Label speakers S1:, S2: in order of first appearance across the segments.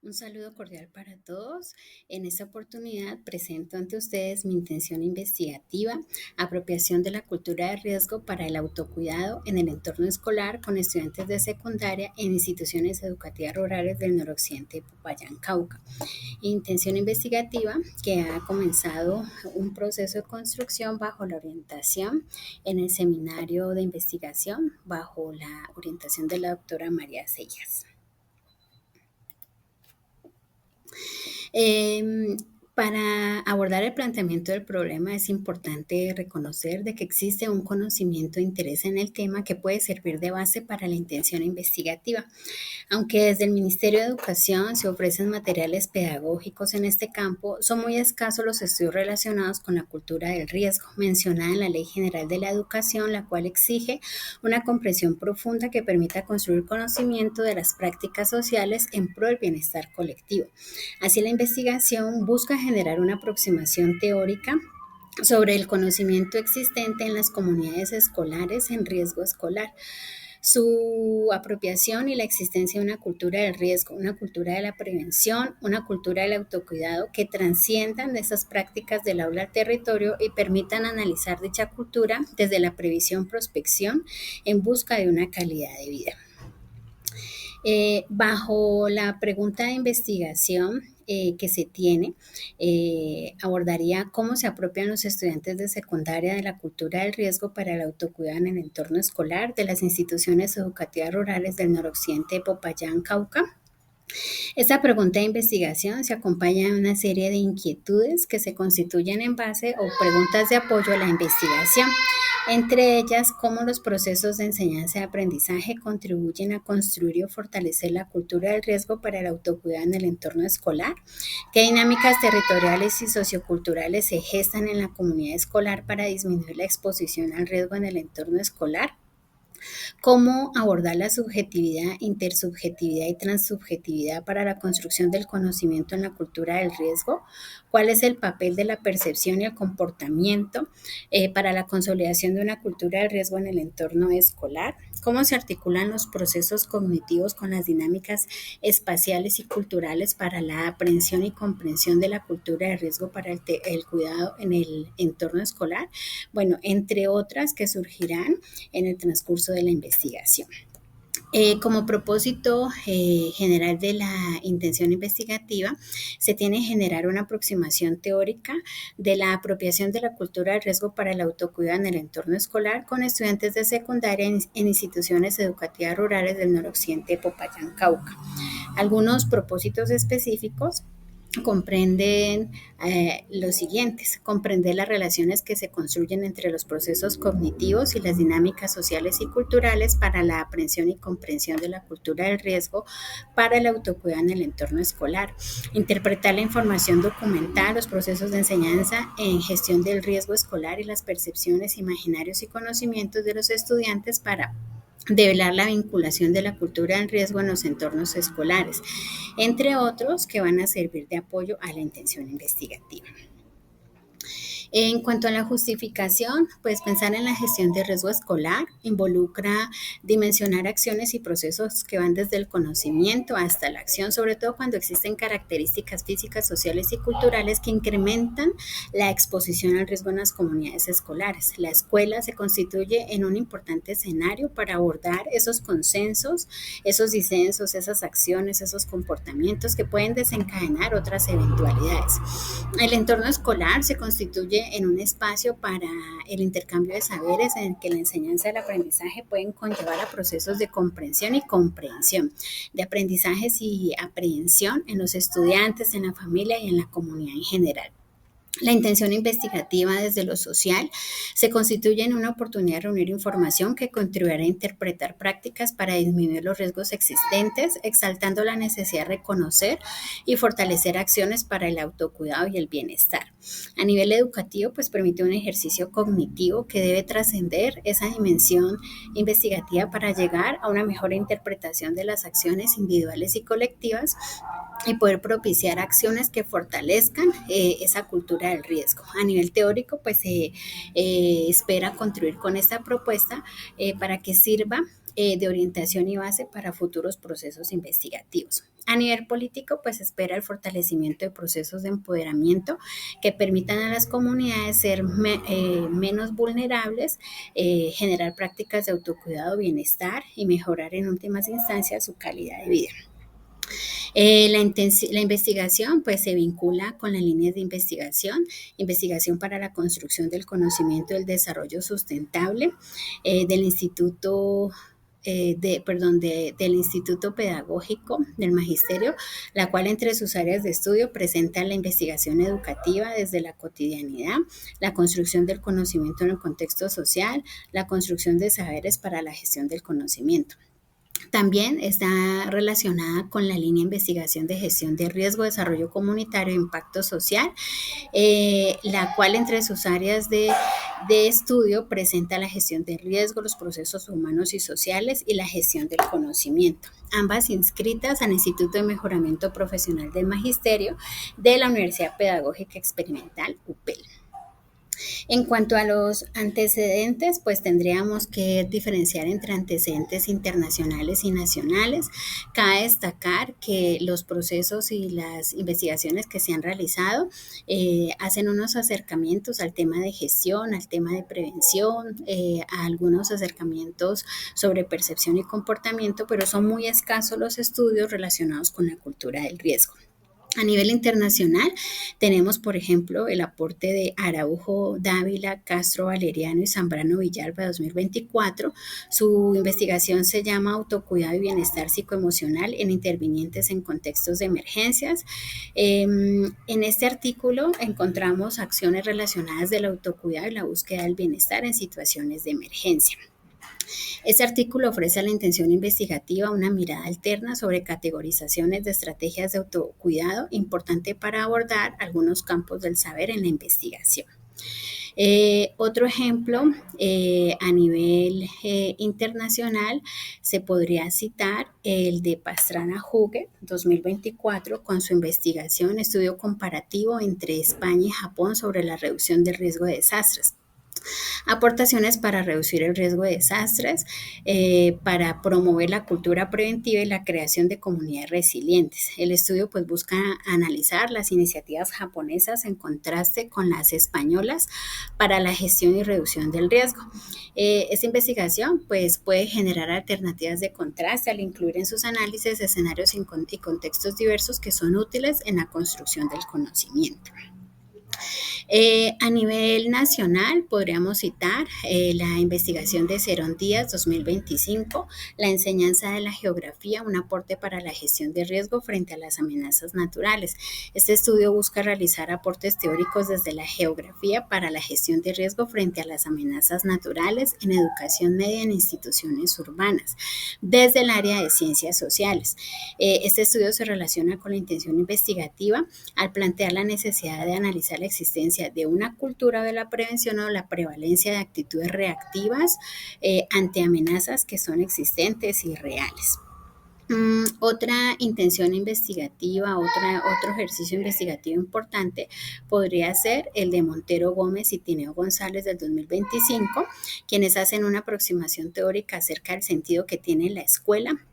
S1: Un saludo cordial para todos. En esta oportunidad presento ante ustedes mi intención investigativa, apropiación de la cultura de riesgo para el autocuidado en el entorno escolar con estudiantes de secundaria en instituciones educativas rurales del noroccidente de Popayán, Cauca. Intención investigativa que ha comenzado un proceso de construcción bajo la orientación en el seminario de investigación bajo la orientación de la doctora María Sellas. Eh, para abordar el planteamiento del problema es importante reconocer de que existe un conocimiento e interés en el tema que puede servir de base para la intención investigativa. Aunque desde el Ministerio de Educación se ofrecen materiales pedagógicos en este campo, son muy escasos los estudios relacionados con la cultura del riesgo, mencionada en la Ley General de la Educación, la cual exige una comprensión profunda que permita construir conocimiento de las prácticas sociales en pro del bienestar colectivo. Así, la investigación busca generar una aproximación teórica sobre el conocimiento existente en las comunidades escolares en riesgo escolar, su apropiación y la existencia de una cultura del riesgo, una cultura de la prevención, una cultura del autocuidado que transciendan de esas prácticas del aula al territorio y permitan analizar dicha cultura desde la previsión prospección en busca de una calidad de vida. Bajo la pregunta de investigación que se tiene, abordaría cómo se apropian los estudiantes de secundaria de la cultura del riesgo para el autocuidado en el entorno escolar de las instituciones educativas rurales del noroccidente de Popayán, Cauca. Esta pregunta de investigación se acompaña de una serie de inquietudes que se constituyen en base o preguntas de apoyo a la investigación, entre ellas cómo los procesos de enseñanza y aprendizaje contribuyen a construir y fortalecer la cultura del riesgo para el autocuidado en el entorno escolar, qué dinámicas territoriales y socioculturales se gestan en la comunidad escolar para disminuir la exposición al riesgo en el entorno escolar, cómo abordar la subjetividad, intersubjetividad y transsubjetividad para la construcción del conocimiento en la cultura del riesgo, cuál es el papel de la percepción y el comportamiento para la consolidación de una cultura del riesgo en el entorno escolar, cómo se articulan los procesos cognitivos con las dinámicas espaciales y culturales para la aprehensión y comprensión de la cultura de riesgo para el cuidado en el entorno escolar, bueno, entre otras que surgirán en el transcurso de la investigación. Como propósito general de la intención investigativa, se tiene que generar una aproximación teórica de la apropiación de la cultura de riesgo para el autocuidado en el entorno escolar con estudiantes de secundaria en instituciones educativas rurales del noroccidente de Popayán, Cauca. Algunos propósitos específicos comprenden los siguientes: comprender las relaciones que se construyen entre los procesos cognitivos y las dinámicas sociales y culturales para la aprehensión y comprensión de la cultura del riesgo para el autocuidado en el entorno escolar, interpretar la información documental, los procesos de enseñanza en gestión del riesgo escolar y las percepciones, imaginarios y conocimientos de los estudiantes para develar la vinculación de la cultura del riesgo en los entornos escolares, entre otros que van a servir de apoyo a la intención investigativa. En cuanto a la justificación, pues pensar en la gestión de riesgo escolar involucra dimensionar acciones y procesos que van desde el conocimiento hasta la acción, sobre todo cuando existen características físicas, sociales y culturales que incrementan la exposición al riesgo en las comunidades escolares. La escuela se constituye en un importante escenario para abordar esos consensos, esos disensos, esas acciones, esos comportamientos que pueden desencadenar otras eventualidades. El entorno escolar se constituye en un espacio para el intercambio de saberes en el que la enseñanza y el aprendizaje pueden conllevar a procesos de comprensión y comprensión, de aprendizajes y aprehensión en los estudiantes, en la familia y en la comunidad en general. La intención investigativa desde lo social se constituye en una oportunidad de reunir información que contribuirá a interpretar prácticas para disminuir los riesgos existentes, exaltando la necesidad de reconocer y fortalecer acciones para el autocuidado y el bienestar. A nivel educativo, pues permite un ejercicio cognitivo que debe trascender esa dimensión investigativa para llegar a una mejor interpretación de las acciones individuales y colectivas y poder propiciar acciones que fortalezcan esa cultura del riesgo. A nivel teórico, pues se espera contribuir con esta propuesta para que sirva de orientación y base para futuros procesos investigativos. A nivel político, pues espera el fortalecimiento de procesos de empoderamiento que permitan a las comunidades ser menos vulnerables, generar prácticas de autocuidado, bienestar y mejorar en últimas instancias su calidad de vida. La investigación pues se vincula con las líneas de investigación para la construcción del conocimiento del desarrollo sustentable del del Instituto Pedagógico del Magisterio, la cual entre sus áreas de estudio presenta la investigación educativa desde la cotidianidad, la construcción del conocimiento en el contexto social, la construcción de saberes para la gestión del conocimiento. También está relacionada con la línea de investigación de gestión de riesgo, desarrollo comunitario e impacto social, la cual entre sus áreas de estudio presenta la gestión de riesgo, los procesos humanos y sociales y la gestión del conocimiento. Ambas inscritas al Instituto de Mejoramiento Profesional del Magisterio de la Universidad Pedagógica Experimental UPEL. En cuanto a los antecedentes, pues tendríamos que diferenciar entre antecedentes internacionales y nacionales. Cabe destacar que los procesos y las investigaciones que se han realizado hacen unos acercamientos al tema de gestión, al tema de prevención, a algunos acercamientos sobre percepción y comportamiento, pero son muy escasos los estudios relacionados con la cultura del riesgo. A nivel internacional, tenemos, por ejemplo, el aporte de Araujo, Dávila, Castro, Valeriano y Zambrano Villalba 2024. Su investigación se llama Autocuidado y Bienestar Psicoemocional en Intervinientes en Contextos de Emergencias. En este artículo encontramos acciones relacionadas del autocuidado y la búsqueda del bienestar en situaciones de emergencia. Este artículo ofrece a la intención investigativa una mirada alterna sobre categorizaciones de estrategias de autocuidado, importante para abordar algunos campos del saber en la investigación. Otro ejemplo, a nivel internacional, se podría citar el de Pastrana Huguet 2024 con su investigación, estudio comparativo entre España y Japón sobre la reducción del riesgo de desastres. Aportaciones para reducir el riesgo de desastres, para promover la cultura preventiva y la creación de comunidades resilientes. El estudio pues busca analizar las iniciativas japonesas en contraste con las españolas para la gestión y reducción del riesgo. Esta investigación pues puede generar alternativas de contraste al incluir en sus análisis escenarios y contextos diversos que son útiles en la construcción del conocimiento. A nivel nacional podríamos citar la investigación de Cerón Díaz 2025, la enseñanza de la geografía, un aporte para la gestión de riesgo frente a las amenazas naturales. Este estudio busca realizar aportes teóricos desde la geografía para la gestión de riesgo frente a las amenazas naturales en educación media en instituciones urbanas, desde el área de ciencias sociales. Este estudio se relaciona con la intención investigativa al plantear la necesidad de analizar la existencia de una cultura de la prevención o la prevalencia de actitudes reactivas ante amenazas que son existentes y reales. Otra intención investigativa, otro ejercicio investigativo importante podría ser el de Montero Gómez y Tineo González del 2025, quienes hacen una aproximación teórica acerca del sentido que tiene la escuela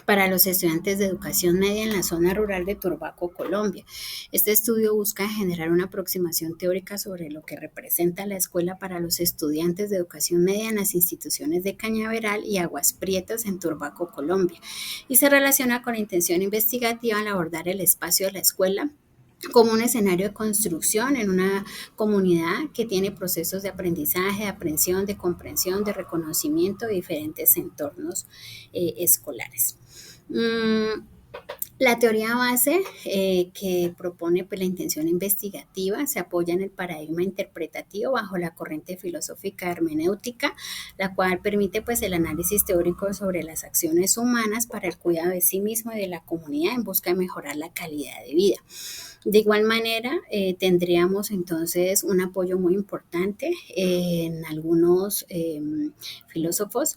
S1: para los estudiantes de educación media en la zona rural de Turbaco, Colombia. Este estudio busca generar una aproximación teórica sobre lo que representa la escuela para los estudiantes de educación media en las instituciones de Cañaveral y Aguas Prietas en Turbaco, Colombia, y se relaciona con la intención investigativa al abordar el espacio de la escuela como un escenario de construcción en una comunidad que tiene procesos de aprendizaje, de aprehensión, de comprensión, de reconocimiento de diferentes entornos escolares. La teoría base que propone pues, la intención investigativa se apoya en el paradigma interpretativo bajo la corriente filosófica hermenéutica, la cual permite pues, el análisis teórico sobre las acciones humanas para el cuidado de sí mismo y de la comunidad en busca de mejorar la calidad de vida. De igual manera, tendríamos entonces un apoyo muy importante en algunos filósofos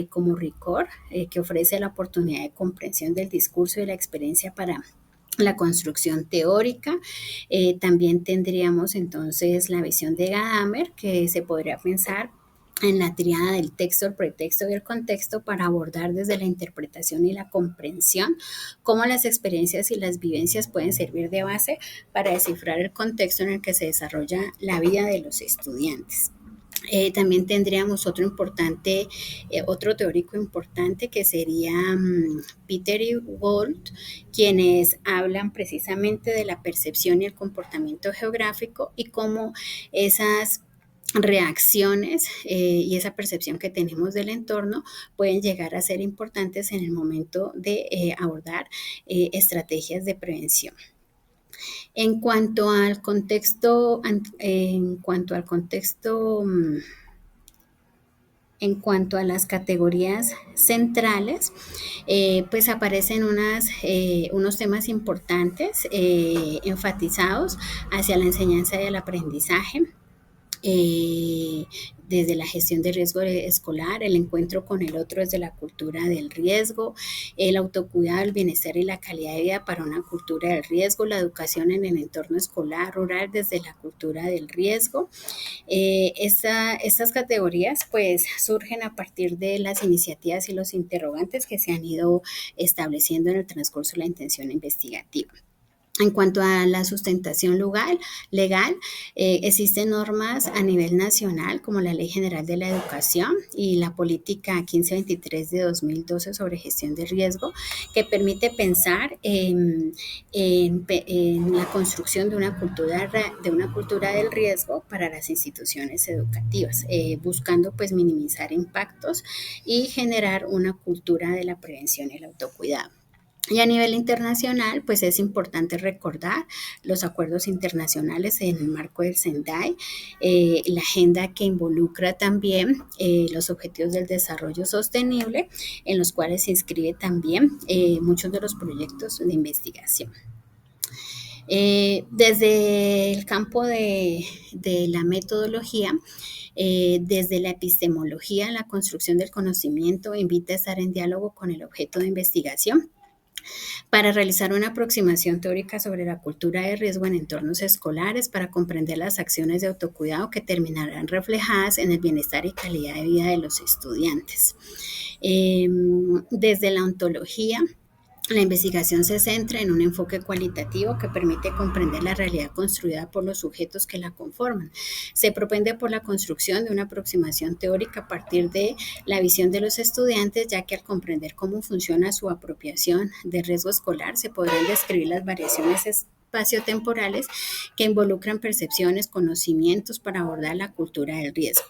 S1: como Ricord, que ofrece la oportunidad de comprensión del discurso y la experiencia para la construcción teórica. También tendríamos entonces la visión de Gadamer, que se podría pensar en la tríada del texto, el pretexto y el contexto para abordar desde la interpretación y la comprensión cómo las experiencias y las vivencias pueden servir de base para descifrar el contexto en el que se desarrolla la vida de los estudiantes. También tendríamos otro teórico importante que sería Peter y Walt, quienes hablan precisamente de la percepción y el comportamiento geográfico y cómo esas reacciones y esa percepción que tenemos del entorno pueden llegar a ser importantes en el momento de abordar estrategias de prevención. En cuanto al contexto, en cuanto a las categorías centrales, pues aparecen unos temas importantes enfatizados hacia la enseñanza y el aprendizaje, eh, desde la gestión de riesgo escolar, el encuentro con el otro desde la cultura del riesgo, el autocuidado, el bienestar y la calidad de vida para una cultura del riesgo, la educación en el entorno escolar rural desde la cultura del riesgo. Estas categorías pues surgen a partir de las iniciativas y los interrogantes que se han ido estableciendo en el transcurso de la intención investigativa. En cuanto a la sustentación legal, existen normas a nivel nacional como la Ley General de la Educación y la Política 1523 de 2012 sobre gestión de riesgo, que permite pensar en la construcción de una cultura del riesgo para las instituciones educativas, buscando pues minimizar impactos y generar una cultura de la prevención y el autocuidado. Y a nivel internacional, pues es importante recordar los acuerdos internacionales en el marco del Sendai, la agenda que involucra también los objetivos del desarrollo sostenible, en los cuales se inscribe también muchos de los proyectos de investigación. Desde el campo de la metodología, desde la epistemología, la construcción del conocimiento invita a estar en diálogo con el objeto de investigación para realizar una aproximación teórica sobre la cultura de riesgo en entornos escolares, para comprender las acciones de autocuidado que terminarán reflejadas en el bienestar y calidad de vida de los estudiantes. Desde la ontología, la investigación se centra en un enfoque cualitativo que permite comprender la realidad construida por los sujetos que la conforman. Se propende por la construcción de una aproximación teórica a partir de la visión de los estudiantes, ya que al comprender cómo funciona su apropiación de riesgo escolar, se podrán describir las variaciones espaciotemporales que involucran percepciones, conocimientos para abordar la cultura del riesgo.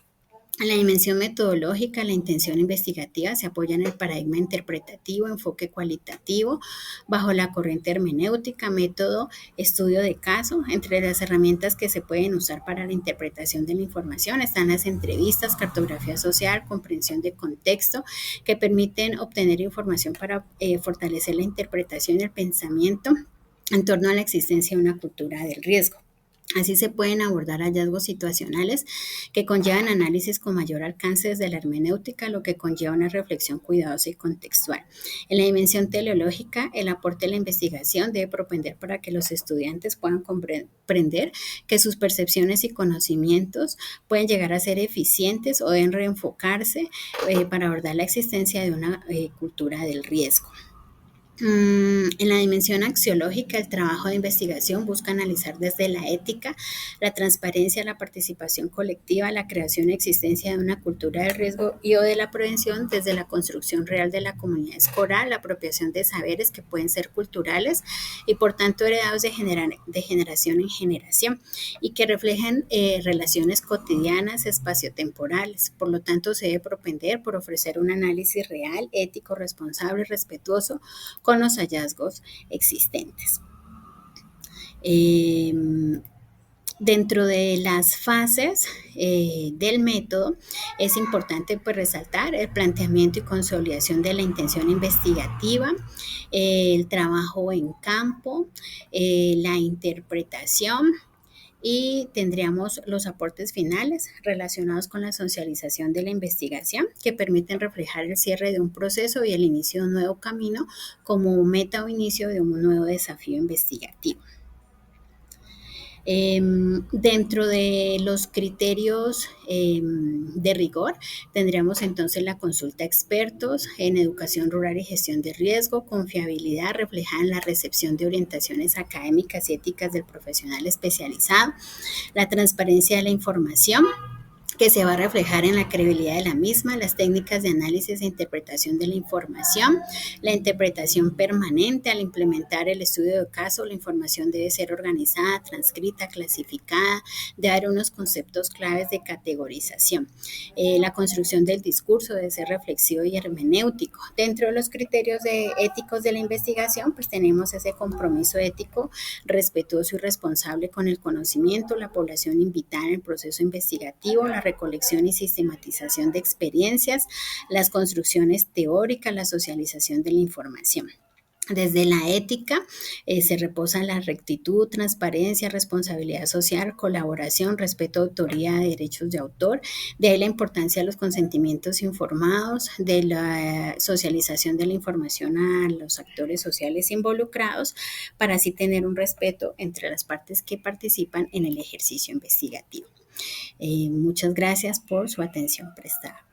S1: En la dimensión metodológica, la intención investigativa se apoya en el paradigma interpretativo, enfoque cualitativo, bajo la corriente hermenéutica, método, estudio de caso. Entre las herramientas que se pueden usar para la interpretación de la información están las entrevistas, cartografía social, comprensión de contexto, que permiten obtener información para fortalecer la interpretación y el pensamiento en torno a la existencia de una cultura del riesgo. Así se pueden abordar hallazgos situacionales que conllevan análisis con mayor alcance desde la hermenéutica, lo que conlleva una reflexión cuidadosa y contextual. En la dimensión teleológica, el aporte de la investigación debe propender para que los estudiantes puedan comprender que sus percepciones y conocimientos pueden llegar a ser eficientes o deben reenfocarse para abordar la existencia de una cultura del riesgo. En la dimensión axiológica, el trabajo de investigación busca analizar desde la ética, la transparencia, la participación colectiva, la creación y existencia de una cultura del riesgo y o de la prevención desde la construcción real de la comunidad escolar, la apropiación de saberes que pueden ser culturales y por tanto heredados de generación en generación y que reflejan relaciones cotidianas espaciotemporales. Por lo tanto, se debe propender por ofrecer un análisis real, ético, responsable, respetuoso con los hallazgos existentes. Dentro de las fases del método es importante pues resaltar el planteamiento y consolidación de la intención investigativa, el trabajo en campo, la interpretación, y tendríamos los aportes finales relacionados con la socialización de la investigación que permiten reflejar el cierre de un proceso y el inicio de un nuevo camino como meta o inicio de un nuevo desafío investigativo. Dentro de los criterios de rigor, tendríamos entonces la consulta a expertos en educación rural y gestión de riesgo, confiabilidad reflejada en la recepción de orientaciones académicas y éticas del profesional especializado, la transparencia de la información, que se va a reflejar en la credibilidad de la misma, las técnicas de análisis e interpretación de la información, la interpretación permanente al implementar el estudio de caso, la información debe ser organizada, transcrita, clasificada, debe haber unos conceptos claves de categorización. La construcción del discurso debe ser reflexivo y hermenéutico. Dentro de los criterios éticos de la investigación, pues tenemos ese compromiso ético respetuoso y responsable con el conocimiento, la población invitada en el proceso investigativo, la recolección y sistematización de experiencias, las construcciones teóricas, la socialización de la información. Desde la ética se reposan la rectitud, transparencia, responsabilidad social, colaboración, respeto a autoría de derechos de autor. De ahí la importancia de los consentimientos informados, de la socialización de la información a los actores sociales involucrados, para así tener un respeto entre las partes que participan en el ejercicio investigativo. Muchas gracias por su atención prestada.